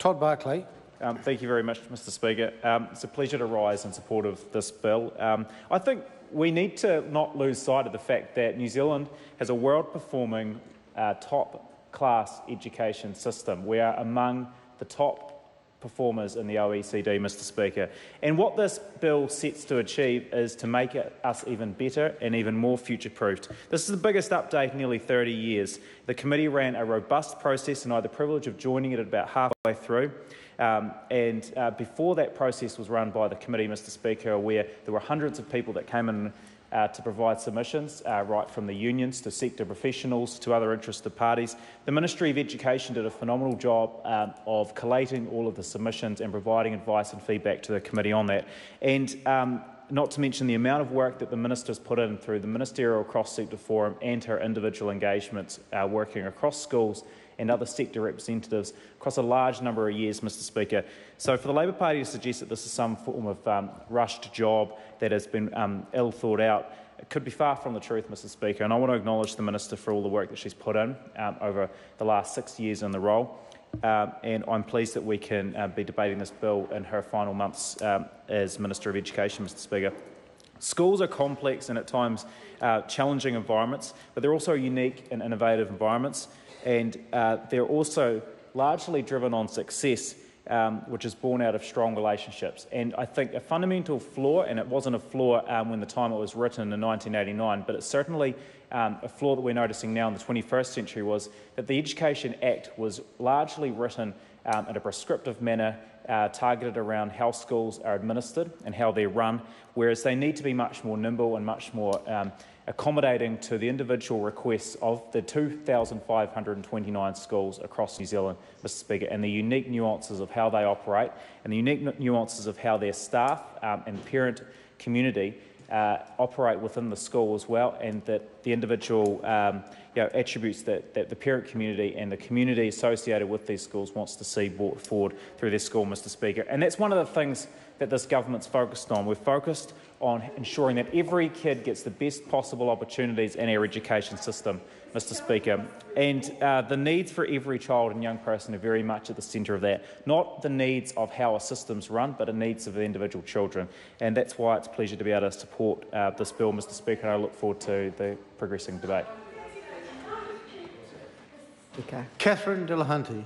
Todd Barclay. Thank you very much, Mr Speaker. It's a pleasure to rise in support of this bill. I think we need to not lose sight of the fact that New Zealand has a world-performing, top-class education system. We are among the top performers in the OECD, Mr Speaker. And what this bill sets to achieve is to make us even better and even more future-proofed. This is the biggest update in nearly 30 years. The committee ran a robust process, and I had the privilege of joining it at about halfway through. Before that process was run by the committee, Mr Speaker, where there were hundreds of people that came in to provide submissions, right from the unions to sector professionals to other interested parties. The Ministry of Education did a phenomenal job of collating all of the submissions and providing advice and feedback to the committee on that. And not to mention the amount of work that the Minister's put in through the Ministerial Cross-Sector Forum and her individual engagements working across schools and other sector representatives across a large number of years, Mr Speaker. So for the Labor Party to suggest that this is some form of rushed job that has been ill thought out, it could be far from the truth, Mr Speaker. And I want to acknowledge the Minister for all the work that she's put in over the last 6 years in the role. And I'm pleased that we can be debating this bill in her final months as Minister of Education, Mr Speaker. Schools are complex and at times challenging environments, but they're also unique and innovative environments. And they're also largely driven on success, which is born out of strong relationships. And I think a fundamental flaw, and it wasn't a flaw when the time it was written in 1989, but it's certainly a flaw that we're noticing now in the 21st century, was that the Education Act was largely written in a prescriptive manner, targeted around how schools are administered and how they're run, whereas they need to be much more nimble and much more accommodating to the individual requests of the 2,529 schools across New Zealand, Mr Speaker, and the unique nuances of how they operate and the unique nuances of how their staff and parent community operate within the school as well, and that the individual attributes that the parent community and the community associated with these schools wants to see brought forward through their school, Mr Speaker. And that's one of the things that this government's focused on. We're focused on ensuring that every kid gets the best possible opportunities in our education system, Mr Speaker. And the needs for every child and young person are very much at the centre of that. Not the needs of how a system's run, but the needs of the individual children. And that's why it's a pleasure to be able to support this bill, Mr Speaker, and I look forward to the progressing debate. Catherine Delahunty.